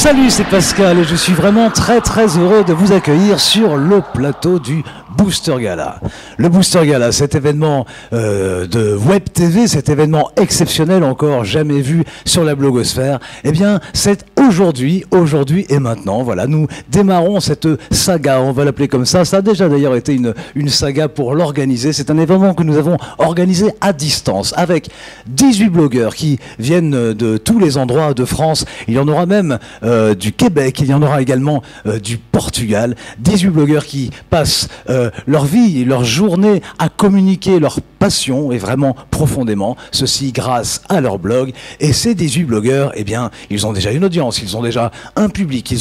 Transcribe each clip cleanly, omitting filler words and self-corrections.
Salut, c'est Pascal et je suis vraiment très heureux de vous accueillir sur le plateau du Booster Gala. Le Booster Gala, cet événement de Web TV, cet événement exceptionnel encore jamais vu sur la blogosphère, eh bien c'est aujourd'hui et maintenant. Voilà, nous démarrons cette saga, on va l'appeler comme ça. Ça a déjà d'ailleurs été une saga pour l'organiser. C'est un événement que nous avons organisé à distance avec 18 blogueurs qui viennent de tous les endroits de France. Il y en aura même du Québec, il y en aura également du Portugal. 18 blogueurs qui passent leur vie et leur journée à communiquer leur passion et vraiment profondément, ceci grâce à leur blog. Et ces 18 blogueurs, eh bien, ils ont déjà une audience, ils ont déjà un public, ils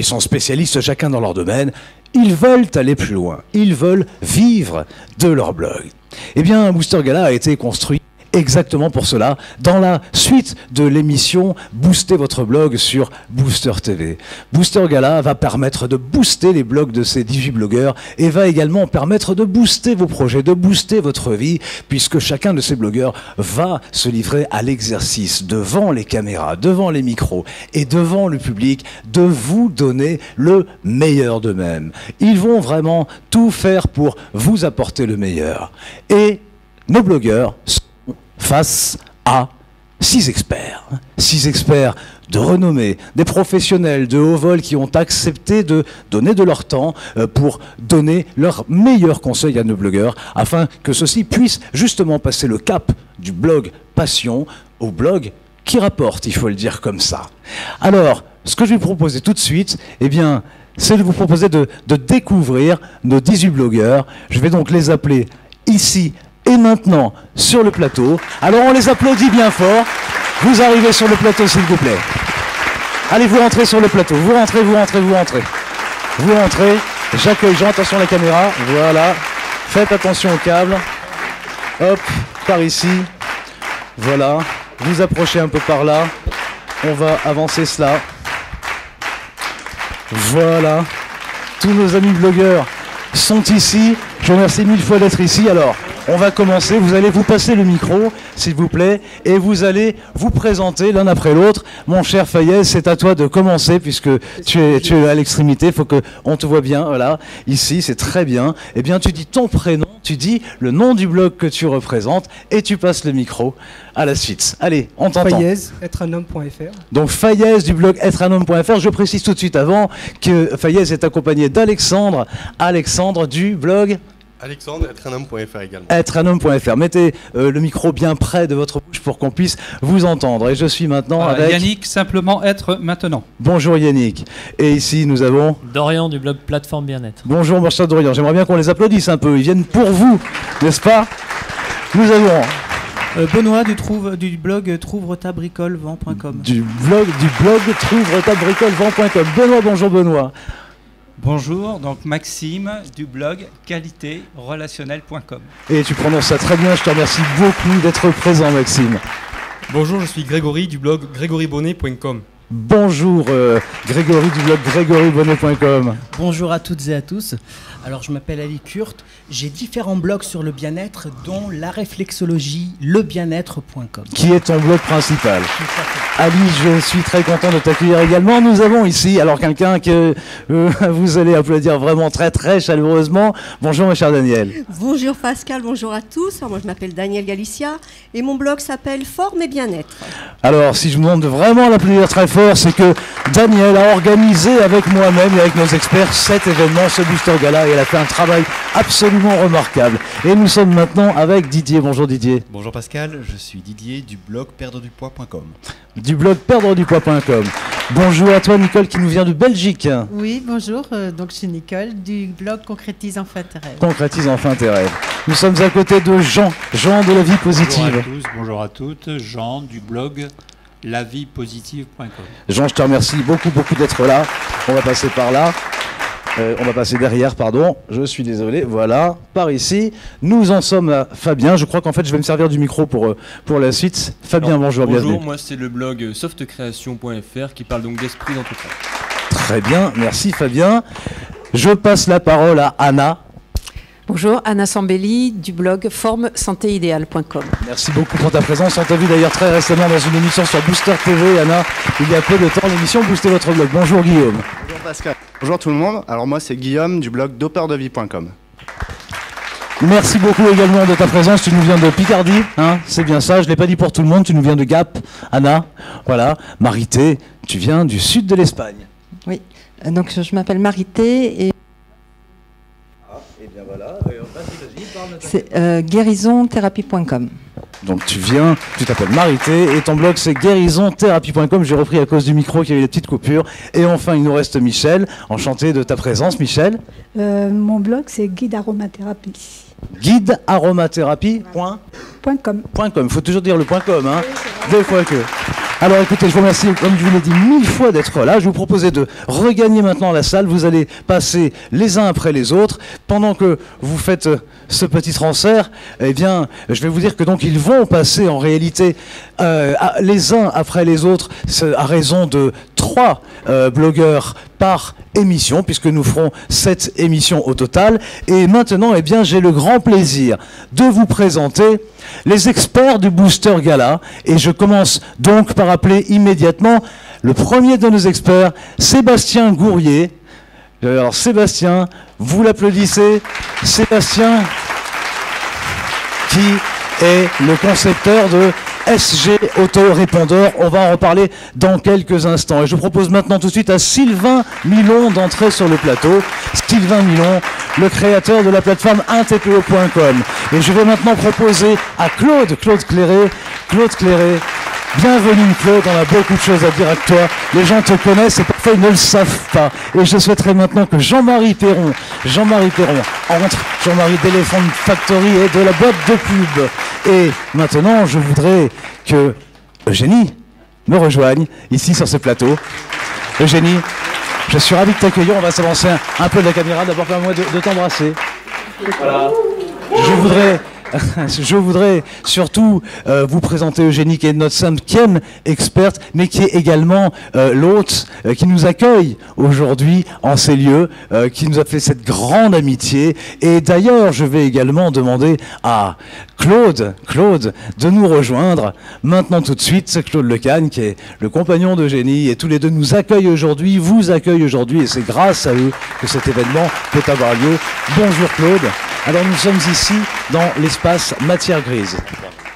sont spécialistes chacun dans leur domaine. Ils veulent aller plus loin, ils veulent vivre de leur blog. Eh bien, Booster Gala a été construit exactement pour cela, dans la suite de l'émission Booster votre blog sur Booster TV. Booster Gala va permettre de booster les blogs de ces 18 blogueurs et va également permettre de booster vos projets, de booster votre vie, puisque chacun de ces blogueurs va se livrer à l'exercice devant les caméras, devant les micros et devant le public de vous donner le meilleur d'eux-mêmes. Ils vont vraiment tout faire pour vous apporter le meilleur. Et nos blogueurs face à 6 experts. 6 experts de renommée, des professionnels de haut vol qui ont accepté de donner de leur temps pour donner leurs meilleurs conseils à nos blogueurs afin que ceux-ci puissent justement passer le cap du blog passion au blog qui rapporte, il faut le dire comme ça. Alors, ce que je vais vous proposer tout de suite, eh bien, c'est de vous proposer de découvrir nos 18 blogueurs. Je vais donc les appeler ici et maintenant sur le plateau. Alors on les applaudit bien fort. Vous arrivez sur le plateau s'il vous plaît. Allez, vous rentrez sur le plateau. Vous rentrez. Vous rentrez. J'accueille Jean, attention à la caméra. Voilà. Faites attention au câble. Hop, par ici. Voilà. Vous approchez un peu par là. On va avancer cela. Voilà. Tous nos amis blogueurs sont ici. Je vous remercie 1000 fois d'être ici. Alors, on va commencer, vous allez vous passer le micro, s'il vous plaît, et vous allez vous présenter l'un après l'autre. Mon cher Fayez, c'est à toi de commencer, puisque tu es à l'extrémité, il faut qu'on te voit bien, voilà, ici, c'est très bien. Eh bien, tu dis ton prénom, tu dis le nom du blog que tu représentes, et tu passes le micro à la suite. Allez, on t'entend. Fayez, êtreunhomme.fr. Donc Fayez du blog êtreunhomme.fr, je précise tout de suite avant que Fayez est accompagné d'Alexandre, Alexandre du blog Alexandre, êtreunhomme.fr également. êtreunhomme.fr. Mettez le micro bien près de votre bouche pour qu'on puisse vous entendre. Et je suis maintenant avec Yannick, simplement être maintenant. Bonjour Yannick. Et ici nous avons Dorian du blog Plateforme Bien-être. Bonjour mon cher Dorian. J'aimerais bien qu'on les applaudisse un peu. Ils viennent pour vous, n'est-ce pas? Nous avons Benoît du blog trouvretabricolevent.com. Du blog trouvretabricolevent.com. Benoît, bonjour Benoît. Bonjour, donc Maxime du blog qualitérelationnelle.com. Et tu prononces ça très bien, je te remercie beaucoup d'être présent Maxime. Bonjour, je suis Grégory du blog grégorybonnet.com. Bonjour Grégory du blog grégorybonnet.com. Bonjour à toutes et à tous. Alors je m'appelle Ali Kurt, j'ai différents blogs sur le bien-être dont la réflexologie, lebienêtre.com. Qui est ton blog principal. Ali, je suis très content de t'accueillir également. Nous avons ici alors quelqu'un que vous allez applaudir vraiment très chaleureusement. Bonjour mon cher Daniel. Bonjour Pascal, bonjour à tous. Alors, moi je m'appelle Daniel Galicia et mon blog s'appelle Forme et Bien-être. Alors si je vous demande de vraiment l'applaudir très fort, c'est que Daniel a organisé avec moi-même et avec nos experts cet événement, ce Booster Gala, et elle a fait un travail absolument remarquable. Et nous sommes maintenant avec Didier. Bonjour Didier. Bonjour Pascal, je suis Didier du blog perdredupoids.com. Du blog perdredupoids.com. Bonjour à toi Nicole qui nous vient de Belgique. Oui, bonjour, donc je suis Nicole du blog Concrétise enfin tes rêves. Concrétise enfin tes rêves. Nous sommes à côté de Jean de la vie positive. Bonjour à tous, bonjour à toutes, Jean du blog laviepositive.com. Jean, je te remercie beaucoup d'être là. On va passer par là. On va passer derrière, pardon. Je suis désolé. Voilà, par ici. Nous en sommes à Fabien. Je crois qu'en fait, je vais me servir du micro pour la suite. Fabien, bonjour, bienvenue. Bonjour, moi c'est le blog softcreation.fr qui parle donc d'esprit d'entreprise. Très bien, merci Fabien. Je passe la parole à Anna. Bonjour, Anna Sambelli du blog formesantéidéale.com. Merci beaucoup pour ta présence. On t'a vu d'ailleurs très récemment dans une émission sur Booster TV, Anna, il y a peu de temps, l'émission Booster votre blog. Bonjour Guillaume. Bonjour Pascal. Bonjour tout le monde. Alors moi c'est Guillaume du blog doppeurdevie.com. Merci beaucoup également de ta présence. Tu nous viens de Picardie, hein, c'est bien ça. Je ne l'ai pas dit pour tout le monde. Tu nous viens de Gap, Anna. Voilà. Marité, tu viens du sud de l'Espagne. Oui. Donc je m'appelle Marité et. Et bien voilà. C'est guérisonthérapie.com. Donc tu t'appelles Marité et ton blog c'est guérisonthérapie.com. J'ai repris à cause du micro qui avait des petites coupures. Et enfin il nous reste Michel. Enchanté de ta présence, Michel. Mon blog c'est guide aromathérapie. Guidearomathérapie.com. Il faut toujours dire le .com, hein. Des fois que. Alors écoutez, je vous remercie, comme je vous l'ai dit 1000 fois d'être là. Je vous proposais de regagner maintenant la salle. Vous allez passer les uns après les autres. Pendant que vous faites ce petit transfert, eh bien, je vais vous dire que donc ils vont passer en réalité les uns après les autres à raison de 3 blogueurs par émission, puisque nous ferons 7 émissions au total. Et maintenant, eh bien, j'ai le grand plaisir de vous présenter les experts du Booster Gala. Et je commence donc par appeler immédiatement le premier de nos experts, Sébastien Gourrier. Alors Sébastien, vous l'applaudissez. Sébastien, qui est le concepteur de SG Autorépondeur. On va en reparler dans quelques instants. Et je propose maintenant tout de suite à Sylvain Milon d'entrer sur le plateau. Sylvain Milon, le créateur de la plateforme 1tpo.com. Et je vais maintenant proposer à Claude Cléré. Claude Cléré, bienvenue Claude, on a beaucoup de choses à dire avec toi. Les gens te connaissent et parfois ils ne le savent pas. Et je souhaiterais maintenant que Jean-Marie Perron entre, Jean-Marie d'Elephant Factory et de la boîte de pub. Et maintenant, je voudrais que Eugénie me rejoigne ici sur ce plateau. Eugénie, je suis ravi de t'accueillir. On va s'avancer un peu de la caméra. D'abord, permets-moi de t'embrasser. Voilà. Je voudrais surtout vous présenter Eugénie, qui est notre 5e experte, mais qui est également l'hôte qui nous accueille aujourd'hui en ces lieux, qui nous a fait cette grande amitié. Et d'ailleurs, je vais également demander à Claude de nous rejoindre maintenant tout de suite. C'est Claude Lecagne, qui est le compagnon d'Eugénie, et tous les deux nous accueillent aujourd'hui, vous accueillent aujourd'hui, et c'est grâce à eux que cet événement peut avoir lieu. Bonjour Claude. Alors nous sommes ici dans l'espace Matière Grise.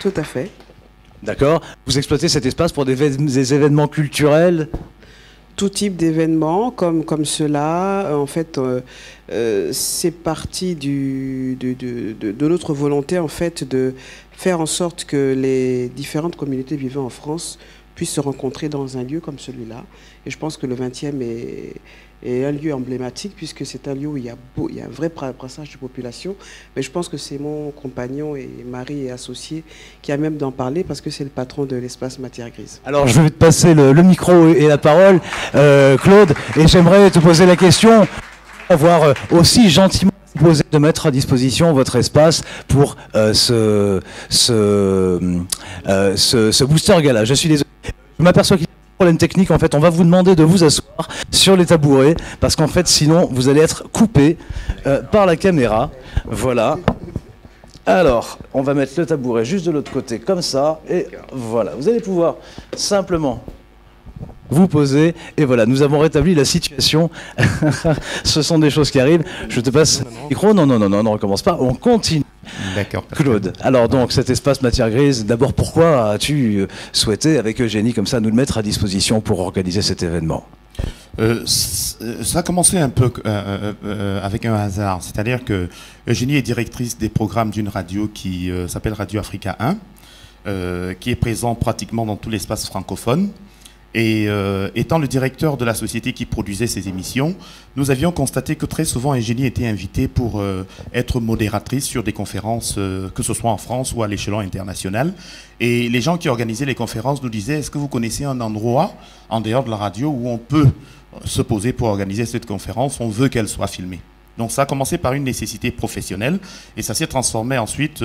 Tout à fait. D'accord. Vous exploitez cet espace pour des événements culturels? Tout type d'événements comme cela. En fait, c'est parti de notre volonté en fait de faire en sorte que les différentes communautés vivant en France puissent se rencontrer dans un lieu comme celui-là. Et je pense que le 20e est un lieu emblématique, puisque c'est un lieu où il y a un vrai brassage de population. Mais je pense que c'est mon compagnon et Marie et associé qui a même d'en parler, parce que c'est le patron de l'espace Matière Grise. Alors je vais te passer le micro et la parole, Claude, et j'aimerais te poser la question, avoir aussi gentiment proposé de mettre à disposition votre espace pour ce Booster Gala. Je suis désolé, je m'aperçois qu'il y a un problème technique. En fait, on va vous demander de vous asseoir sur les tabourets, parce qu'en fait, sinon, vous allez être coupé par la caméra. Voilà. Alors, on va mettre le tabouret juste de l'autre côté, comme ça, et voilà. Vous allez pouvoir simplement vous poser, et voilà, nous avons rétabli la situation. Ce sont des choses qui arrivent. Je te passe le micro. Non, on ne recommence pas, on continue. D'accord. Claude, alors donc cet espace Matière Grise, d'abord pourquoi as-tu souhaité avec Eugénie comme ça nous le mettre à disposition pour organiser cet événement? Ça a commencé un peu avec un hasard, c'est-à-dire que Eugénie est directrice des programmes d'une radio qui s'appelle Radio Africa 1, qui est présente pratiquement dans tout l'espace francophone. Et étant le directeur de la société qui produisait ces émissions, nous avions constaté que très souvent Eugénie était invitée pour être modératrice sur des conférences, que ce soit en France ou à l'échelon international. Et les gens qui organisaient les conférences nous disaient: est-ce que vous connaissez un endroit en dehors de la radio où on peut se poser pour organiser cette conférence? On veut qu'elle soit filmée. Donc ça a commencé par une nécessité professionnelle et ça s'est transformé ensuite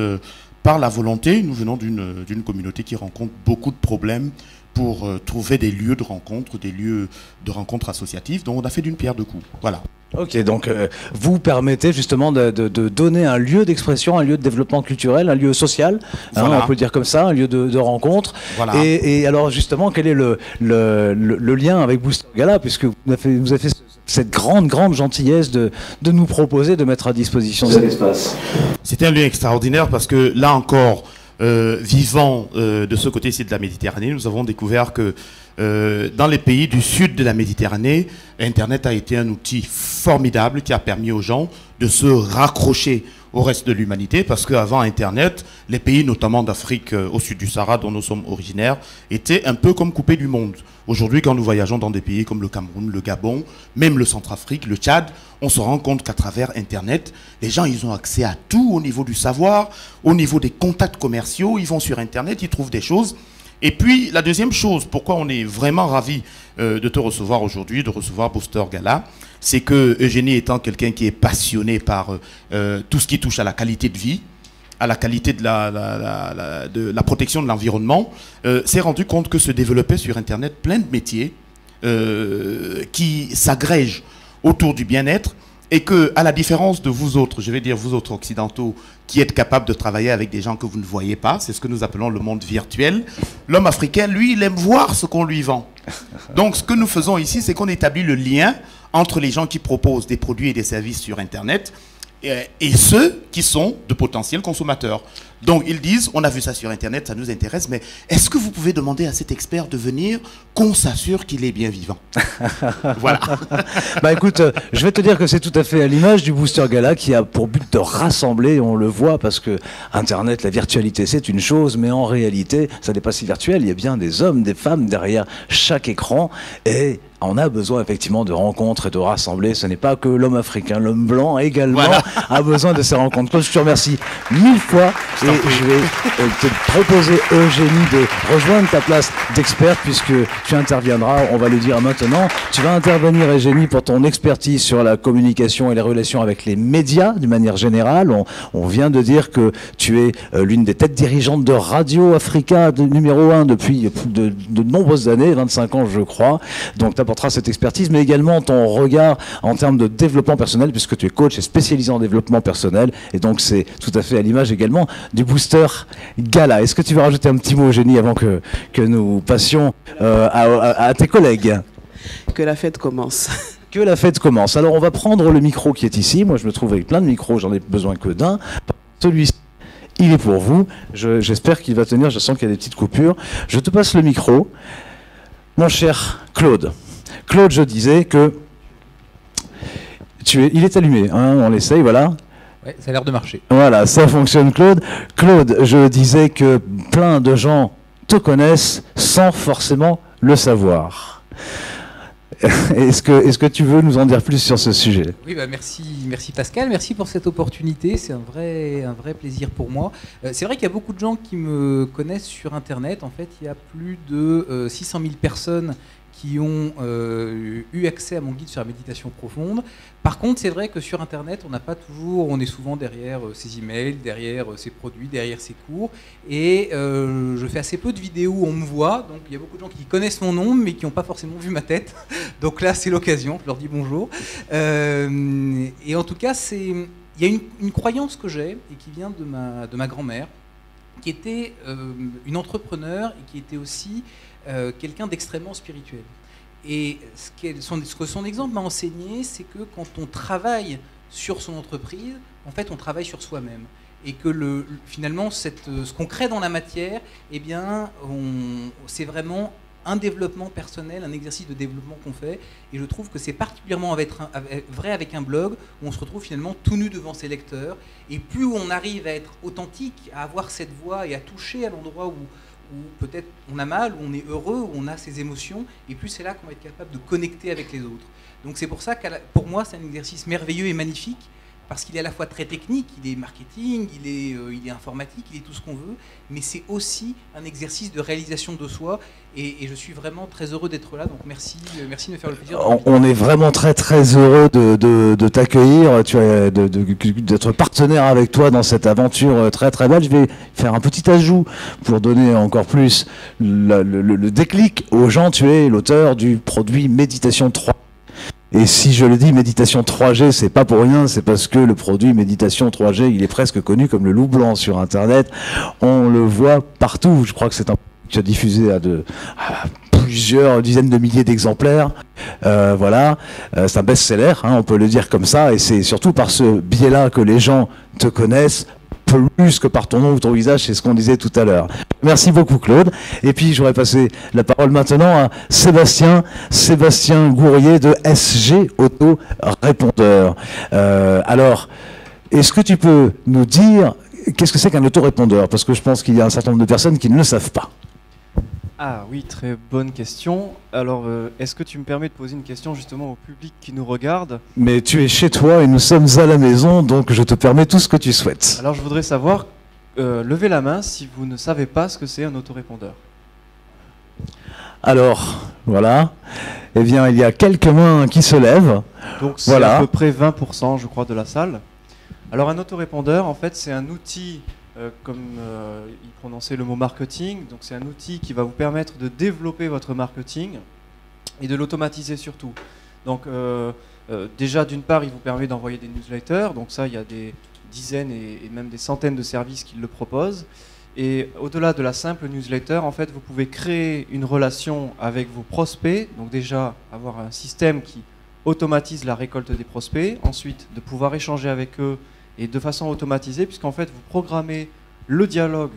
par la volonté. Nous venons d'une communauté qui rencontre beaucoup de problèmes pour trouver des lieux de rencontre, des lieux de rencontre associatifs. Donc on a fait d'une pierre deux coups. Voilà. Ok, donc vous permettez justement de donner un lieu d'expression, un lieu de développement culturel, un lieu social, Voilà. on peut le dire comme ça, un lieu de rencontre. Voilà. Et alors justement, quel est le lien avec Booster Gala, puisque vous avez fait cette grande gentillesse de nous proposer de mettre à disposition cet espace. C'était un lieu extraordinaire parce que là encore, vivant de ce côté-ci de la Méditerranée, nous avons découvert que dans les pays du sud de la Méditerranée, Internet a été un outil formidable qui a permis aux gens de se raccrocher au reste de l'humanité, parce qu'avant Internet, les pays notamment d'Afrique au sud du Sahara, dont nous sommes originaires, étaient un peu comme coupés du monde. Aujourd'hui, quand nous voyageons dans des pays comme le Cameroun, le Gabon, même le Centrafrique, le Tchad, on se rend compte qu'à travers Internet, les gens, ils ont accès à tout au niveau du savoir, au niveau des contacts commerciaux, ils vont sur Internet, ils trouvent des choses. Et puis, la deuxième chose, pourquoi on est vraiment ravis de te recevoir aujourd'hui, de recevoir Booster Gala, c'est que Eugénie étant quelqu'un qui est passionné par tout ce qui touche à la qualité de vie, à la qualité de la protection de l'environnement, s'est rendu compte que se développaient sur Internet plein de métiers qui s'agrègent autour du bien-être, et que, à la différence de vous autres, je vais dire vous autres occidentaux, qui êtes capables de travailler avec des gens que vous ne voyez pas, c'est ce que nous appelons le monde virtuel, l'homme africain, lui, il aime voir ce qu'on lui vend. Donc, ce que nous faisons ici, c'est qu'on établit le lien entre les gens qui proposent des produits et des services sur Internet et ceux qui sont de potentiels consommateurs. Donc, ils disent, on a vu ça sur Internet, ça nous intéresse, mais est-ce que vous pouvez demander à cet expert de venir qu'on s'assure qu'il est bien vivant? Voilà. Bah écoute, je vais te dire que c'est tout à fait à l'image du Booster Gala qui a pour but de rassembler, on le voit, parce que Internet, la virtualité, c'est une chose, mais en réalité, ça n'est pas si virtuel, il y a bien des hommes, des femmes derrière chaque écran, et on a besoin effectivement de rencontres et de rassembler. Ce n'est pas que l'homme africain, l'homme blanc également a besoin de ces rencontres. Claude, je te remercie 1000 fois et je vais te proposer, Eugénie, de rejoindre ta place d'experte puisque tu interviendras, on va le dire maintenant. Tu vas intervenir, Eugénie, pour ton expertise sur la communication et les relations avec les médias d'une manière générale. On vient de dire que tu es l'une des têtes dirigeantes de Radio Africa numéro 1 depuis de nombreuses années, 25 ans je crois. Donc tu apporteras cette expertise, mais également ton regard en termes de développement personnel, puisque tu es coach et spécialisé en développement personnel, et donc c'est tout à fait à l'image également du Booster Gala. Est-ce que tu veux rajouter un petit mot, Eugénie, avant que nous passions à tes collègues? Que la fête commence. Que la fête commence. Alors on va prendre le micro qui est ici. Moi je me trouve avec plein de micros, j'en ai besoin que d'un. Celui-ci, il est pour vous. J'espère qu'il va tenir, je sens qu'il y a des petites coupures. Je te passe le micro. Mon cher Claude. Claude, je disais que il est allumé, hein, on l'essaye, voilà. Ouais, ça a l'air de marcher. Voilà, ça fonctionne, Claude. Claude, je disais que plein de gens te connaissent sans forcément le savoir. Est-ce que tu veux nous en dire plus sur ce sujet? Oui, bah merci Pascal, merci pour cette opportunité, c'est un vrai plaisir pour moi. C'est vrai qu'il y a beaucoup de gens qui me connaissent sur Internet. En fait, il y a plus de 600 000 personnes qui ont eu accès à mon guide sur la méditation profonde. Par contre, c'est vrai que sur Internet, on est souvent derrière ses emails, derrière ses produits, derrière ses cours, et je fais assez peu de vidéos où on me voit, donc il y a beaucoup de gens qui connaissent mon nom, mais qui n'ont pas forcément vu ma tête, donc là c'est l'occasion, je leur dis bonjour. Et en tout cas, il y a une croyance que j'ai, et qui vient de ma grand-mère, qui était une entrepreneure, et qui était aussi quelqu'un d'extrêmement spirituel. Et ce que son exemple m'a enseigné, c'est que quand on travaille sur son entreprise, en fait, on travaille sur soi-même. Et que finalement, ce qu'on crée dans la matière, eh bien, c'est vraiment un développement personnel, un exercice de développement qu'on fait. Et je trouve que c'est particulièrement vrai avec un blog où on se retrouve finalement tout nu devant ses lecteurs. Et plus on arrive à être authentique, à avoir cette voix et à toucher à l'endroit où peut-être on a mal, où on est heureux, où on a ses émotions, et plus c'est là qu'on va être capable de connecter avec les autres. Donc c'est pour ça que pour moi c'est un exercice merveilleux et magnifique, parce qu'il est à la fois très technique, il est marketing, il est informatique, il est tout ce qu'on veut, mais c'est aussi un exercice de réalisation de soi, et je suis vraiment très heureux d'être là, donc merci de me faire le plaisir. On est vraiment très heureux de t'accueillir, d'être partenaire avec toi dans cette aventure très belle. Je vais faire un petit ajout pour donner encore plus le déclic aux gens. Tu es l'auteur du produit Méditation 3. Et si je le dis méditation 3G, c'est pas pour rien, c'est parce que le produit méditation 3G, il est presque connu comme le loup blanc sur Internet. On le voit partout. Je crois que c'est un qui a diffusé à plusieurs dizaines de milliers d'exemplaires. Voilà, c'est un best-seller, hein, on peut le dire comme ça, et c'est surtout par ce biais-là que les gens te connaissent, plus que par ton nom ou ton visage, c'est ce qu'on disait tout à l'heure. Merci beaucoup Claude. Et puis j'aurais passé la parole maintenant à Sébastien Gourrier de SG Auto Répondeur. Alors, est-ce que tu peux nous dire qu'est-ce que c'est qu'un autorépondeur? Parce que je pense qu'il y a un certain nombre de personnes qui ne le savent pas. Ah oui, très bonne question. Alors, est-ce que tu me permets de poser une question justement au public qui nous regarde? Mais tu es chez toi et nous sommes à la maison, donc je te permets tout ce que tu souhaites. Alors, je voudrais savoir, levez la main si vous ne savez pas ce que c'est un autorépondeur. Alors, voilà. Eh bien, il y a quelques mains qui se lèvent. Donc, c'est à peu près 20%, je crois, de la salle. Alors, un autorépondeur, en fait, c'est un outil... comme il prononçait le mot marketing, donc c'est un outil qui va vous permettre de développer votre marketing et de l'automatiser surtout. Donc déjà d'une part il vous permet d'envoyer des newsletters, donc ça il y a des dizaines et même des centaines de services qui le proposent. Et au-delà de la simple newsletter, en fait vous pouvez créer une relation avec vos prospects, donc déjà avoir un système qui automatise la récolte des prospects, ensuite de pouvoir échanger avec eux et de façon automatisée, puisqu'en fait vous programmez le dialogue,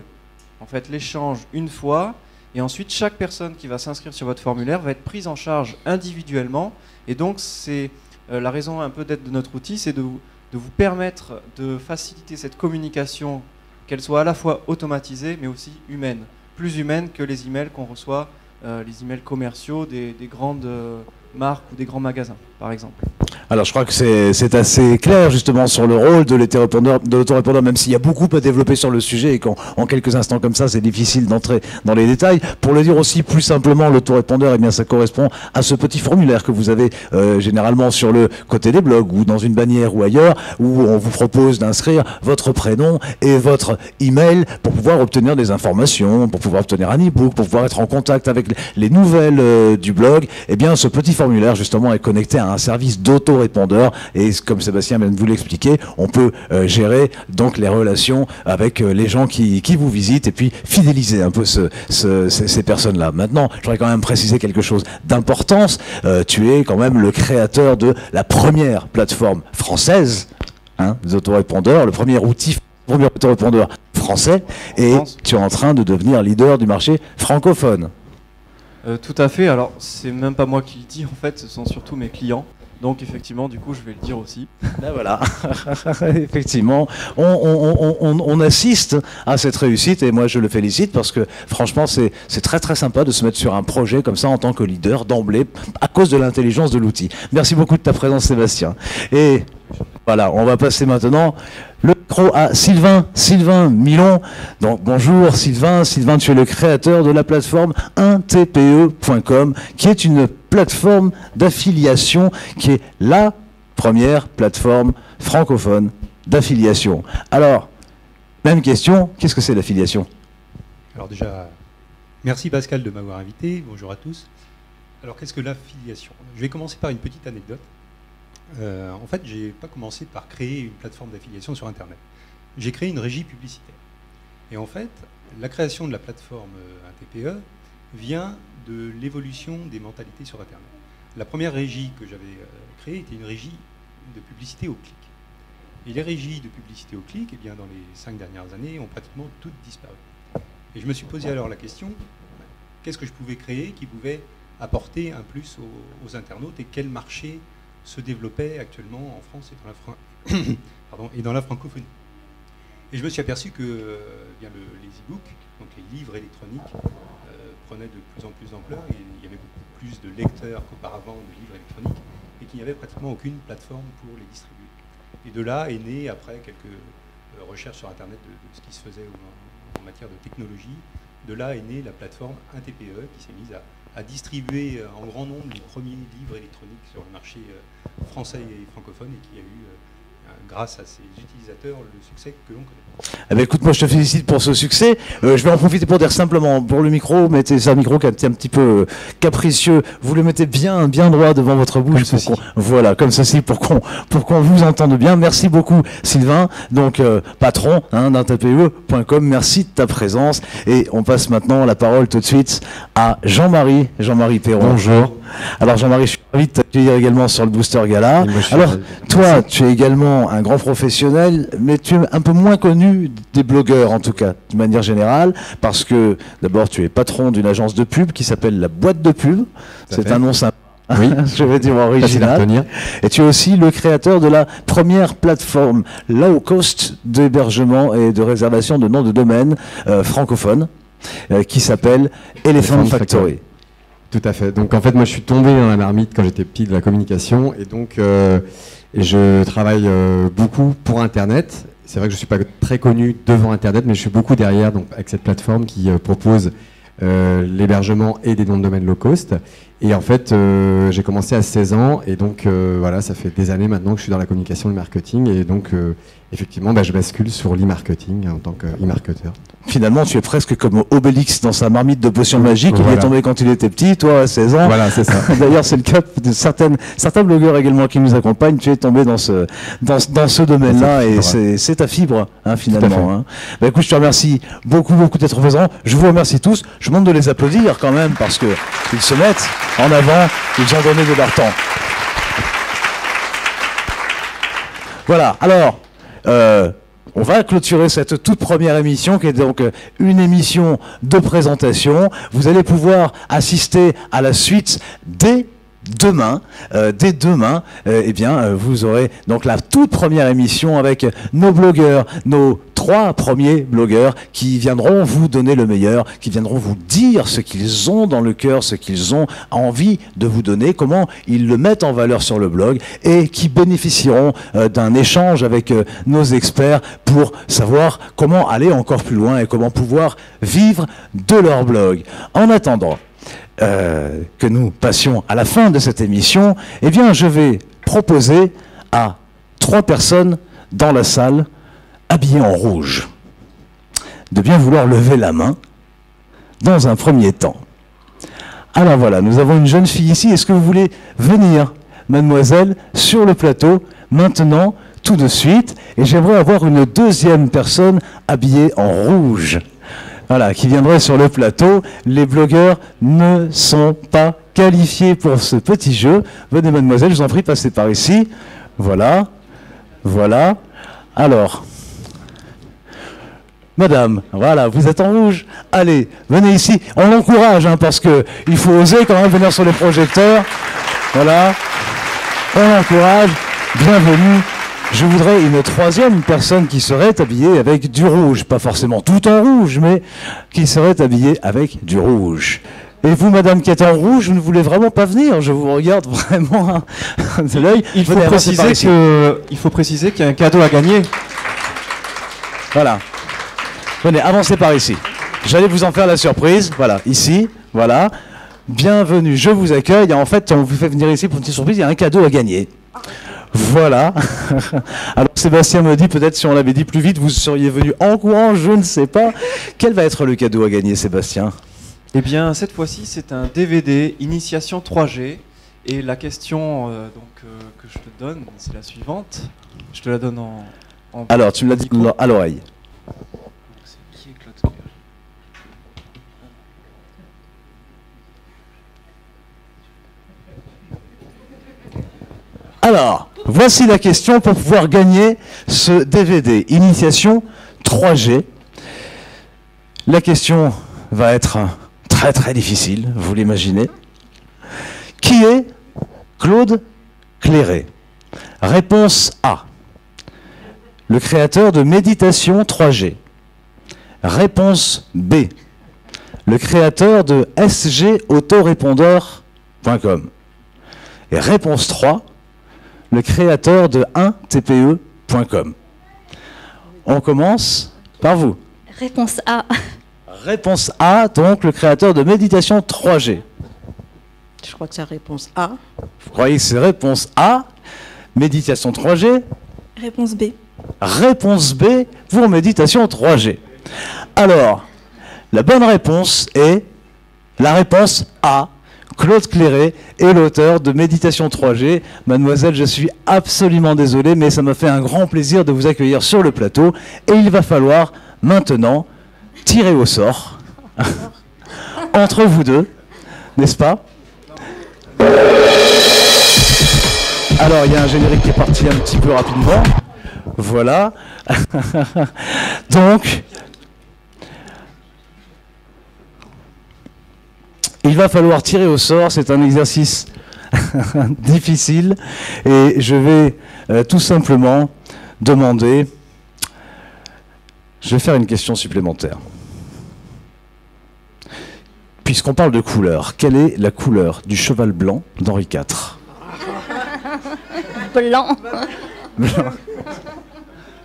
en fait l'échange une fois, et ensuite chaque personne qui va s'inscrire sur votre formulaire va être prise en charge individuellement, et donc c'est la raison un peu d'être de notre outil, c'est de vous permettre de faciliter cette communication, qu'elle soit à la fois automatisée mais aussi humaine, plus humaine que les emails qu'on reçoit, les emails commerciaux des grandes marques ou des grands magasins, par exemple. Alors je crois que c'est assez clair justement sur le rôle de l'autorépondeur, même s'il y a beaucoup à développer sur le sujet et qu'en quelques instants comme ça c'est difficile d'entrer dans les détails. Pour le dire aussi plus simplement, l'autorépondeur, eh bien ça correspond à ce petit formulaire que vous avez généralement sur le côté des blogs ou dans une bannière ou ailleurs, où on vous propose d'inscrire votre prénom et votre email pour pouvoir obtenir des informations, pour pouvoir obtenir un e-book, pour pouvoir être en contact avec les nouvelles du blog. Eh bien ce petit formulaire justement est connecté à un service d'autorépondeur et comme Sébastien vient de vous l'expliquer, on peut gérer donc les relations avec les gens qui vous visitent et puis fidéliser un peu ces personnes-là. Maintenant, je voudrais quand même préciser quelque chose d'importance. Tu es quand même le créateur de la première plateforme française des autorépondeurs, le premier autorépondeur français, et tu es en train de devenir leader du marché francophone. Tout à fait, alors c'est même pas moi qui le dis en fait, ce sont surtout mes clients. Donc effectivement, du coup, je vais le dire aussi. Ben voilà, effectivement, on assiste à cette réussite et moi je le félicite parce que franchement c'est très très sympa de se mettre sur un projet comme ça en tant que leader d'emblée à cause de l'intelligence de l'outil. Merci beaucoup de ta présence Sébastien. Et voilà, on va passer maintenant le micro à Sylvain Milon. Donc bonjour Sylvain, tu es le créateur de la plateforme 1tpe.com qui est une plateforme d'affiliation qui est la première plateforme francophone d'affiliation. Alors, même question, qu'est-ce que c'est l'affiliation? Alors déjà, merci Pascal de m'avoir invité, bonjour à tous. Alors qu'est-ce que l'affiliation? Je vais commencer par une petite anecdote. En fait, je n'ai pas commencé par créer une plateforme d'affiliation sur Internet. J'ai créé une régie publicitaire. Et en fait, la création de la plateforme 1TPE vient de l'évolution des mentalités sur Internet. La première régie que j'avais créée était une régie de publicité au clic. Et les régies de publicité au clic, eh bien, dans les 5 dernières années, ont pratiquement toutes disparu. Et je me suis posé alors la question, qu'est-ce que je pouvais créer qui pouvait apporter un plus aux internautes et quel marché se développait actuellement en France et dans la francophonie. Et je me suis aperçu que bien les e-books, donc les livres électroniques, prenaient de plus en plus d'ampleur et il y avait beaucoup plus de lecteurs qu'auparavant de livres électroniques et qu'il n'y avait pratiquement aucune plateforme pour les distribuer. Et de là est né, après quelques recherches sur Internet de ce qui se faisait en matière de technologie, de là est née la plateforme 1TPE qui s'est mise à distribuer en grand nombre les premiers livres électroniques sur le marché français et francophone et qui a eu grâce à ses utilisateurs, le succès que l'on connaît. Eh ben, écoute, moi je te félicite pour ce succès. Je vais en profiter pour dire simplement, pour le micro, mettez un micro qui est un petit peu capricieux. Vous le mettez bien droit devant votre bouche. Voilà, comme ceci, pour qu'on vous entende bien. Merci beaucoup, Sylvain. Donc, patron d'un TPE.com. Merci de ta présence. Et on passe maintenant la parole tout de suite à Jean-Marie Perron. Bonjour. Alors Jean-Marie, je suis ravi de t'accueillir également sur le Booster Gala. Alors, toi, tu es également un grand professionnel, mais tu es un peu moins connu des blogueurs, en tout cas, de manière générale, parce que d'abord, tu es patron d'une agence de pub qui s'appelle La Boîte de Pub. C'est un nom sympa. Oui. Je vais dire original. Et tu es aussi le créateur de la première plateforme low cost d'hébergement et de réservation de noms de domaine francophone qui s'appelle Elephant Factory. Tout à fait. Donc en fait, moi je suis tombé dans la marmite quand j'étais petit de la communication et donc je travaille beaucoup pour Internet. C'est vrai que je ne suis pas très connu devant Internet, mais je suis beaucoup derrière donc, avec cette plateforme qui propose l'hébergement et des noms de domaine low cost. Et en fait, j'ai commencé à 16 ans et donc voilà, ça fait des années maintenant que je suis dans la communication et le marketing et donc effectivement, je bascule sur l'e-marketing en tant qu'e-marketeur. Finalement, tu es presque comme Obélix dans sa marmite de potions magiques. Il est tombé quand il était petit, toi à 16 ans. Voilà, c'est ça. D'ailleurs, c'est le cas de certains blogueurs également qui nous accompagnent. Tu es tombé dans ce domaine-là et c'est ta fibre, hein, finalement. Hein. Écoute, je te remercie beaucoup d'être présent. Je vous remercie tous. Je vous demande de les applaudir quand même parce que ils se mettent en avant. Ils ont donné de leur temps. Voilà. Alors. On va clôturer cette toute première émission qui est donc une émission de présentation. Vous allez pouvoir assister à la suite dès demain. Vous aurez donc la toute première émission avec nos blogueurs, nos 3 premiers blogueurs qui viendront vous donner le meilleur, qui viendront vous dire ce qu'ils ont dans le cœur, ce qu'ils ont envie de vous donner, comment ils le mettent en valeur sur le blog et qui bénéficieront d'un échange avec nos experts pour savoir comment aller encore plus loin et comment pouvoir vivre de leur blog. En attendant que nous passions à la fin de cette émission, eh bien, je vais proposer à 3 personnes dans la salle, habillées en rouge, de bien vouloir lever la main dans un premier temps. Alors voilà, nous avons une jeune fille ici. Est-ce que vous voulez venir, mademoiselle, sur le plateau, maintenant, tout de suite? Et j'aimerais avoir une deuxième personne habillée en rouge. Voilà, qui viendrait sur le plateau. Les blogueurs ne sont pas qualifiés pour ce petit jeu. Venez, mademoiselle, je vous en prie, passez par ici. Voilà. Voilà. Alors, madame, voilà, vous êtes en rouge. Allez, venez ici. On l'encourage, hein, parce qu'il faut oser quand même venir sur les projecteurs. Voilà. On l'encourage. Bienvenue. Je voudrais une 3e personne qui serait habillée avec du rouge. Pas forcément tout en rouge, mais qui serait habillée avec du rouge. Et vous, madame qui êtes en rouge, vous ne voulez vraiment pas venir? Je vous regarde vraiment de l'œil. Il faut préciser qu'il y a un cadeau à gagner. Voilà. Venez, avancez par ici. J'allais vous en faire la surprise. Voilà, ici, voilà. Bienvenue, je vous accueille. En fait, on vous fait venir ici pour une petite surprise, il y a un cadeau à gagner. Voilà. Alors Sébastien me dit, peut-être si on l'avait dit plus vite, vous seriez venu en courant, je ne sais pas. Quel va être le cadeau à gagner, Sébastien? Eh bien, cette fois-ci, c'est un DVD Initiation 3G. Et la question que je te donne, c'est la suivante. Je te la donne en Alors, tu me l'as dit à l'oreille. Alors, voici la question pour pouvoir gagner ce DVD Initiation 3G. La question va être très très difficile, vous l'imaginez. Qui est Claude Clairet? Réponse A. Le créateur de Méditation 3G. Réponse B. Le créateur de sgautorépondeur.com. Et réponse 3. Le créateur de 1TPE.com. On commence par vous. Réponse A. Réponse A, donc le créateur de Méditation 3G. Je crois que c'est réponse A. Vous croyez que c'est réponse A? Méditation 3G? Réponse B. Réponse B pour Méditation 3G. Alors, la bonne réponse est la réponse A. Claude Cléré est l'auteur de Méditation 3G. Mademoiselle, je suis absolument désolé, mais ça m'a fait un grand plaisir de vous accueillir sur le plateau. Et il va falloir maintenant tirer au sort entre vous deux, n'est-ce pas? Alors, il y a un générique qui est parti un petit peu rapidement. Voilà. Donc, il va falloir tirer au sort. C'est un exercice difficile. Et je vais tout simplement demander... Je vais faire une question supplémentaire. Puisqu'on parle de couleur, quelle est la couleur du cheval blanc d'Henri IV? Blanc. Blanc.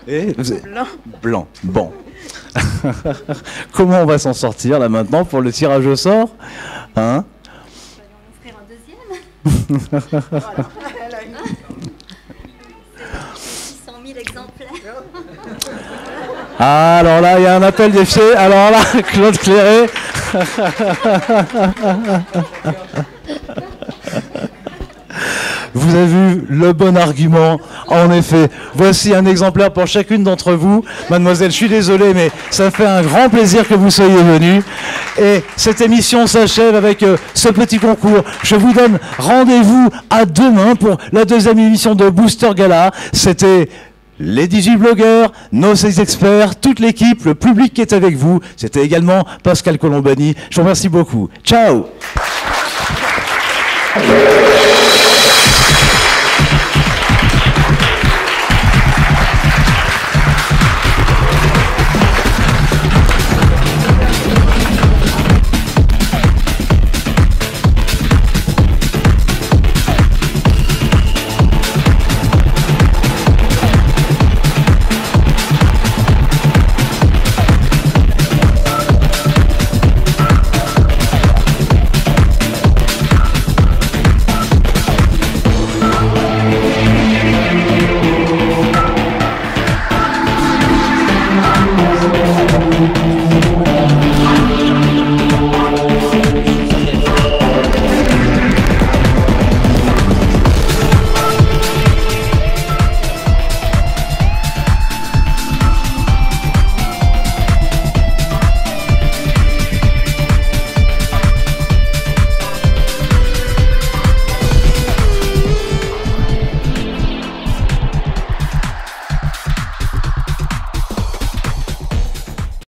Et Blanc. Blanc. Bon. Comment on va s'en sortir là maintenant pour le tirage au sort, hein? On va offrir un deuxième. 600 000 exemplaires. Ah, alors là, il y a un appel des pieds. Alors là, Claude Cléré. Vous avez vu le bon argument, en effet. Voici un exemplaire pour chacune d'entre vous. Mademoiselle, je suis désolé, mais ça fait un grand plaisir que vous soyez venus. Et cette émission s'achève avec ce petit concours. Je vous donne rendez-vous à demain pour la deuxième émission de Booster Gala. C'était les 18 blogueurs, nos 16 experts, toute l'équipe, le public qui est avec vous. C'était également Pascal Colombani. Je vous remercie beaucoup. Ciao!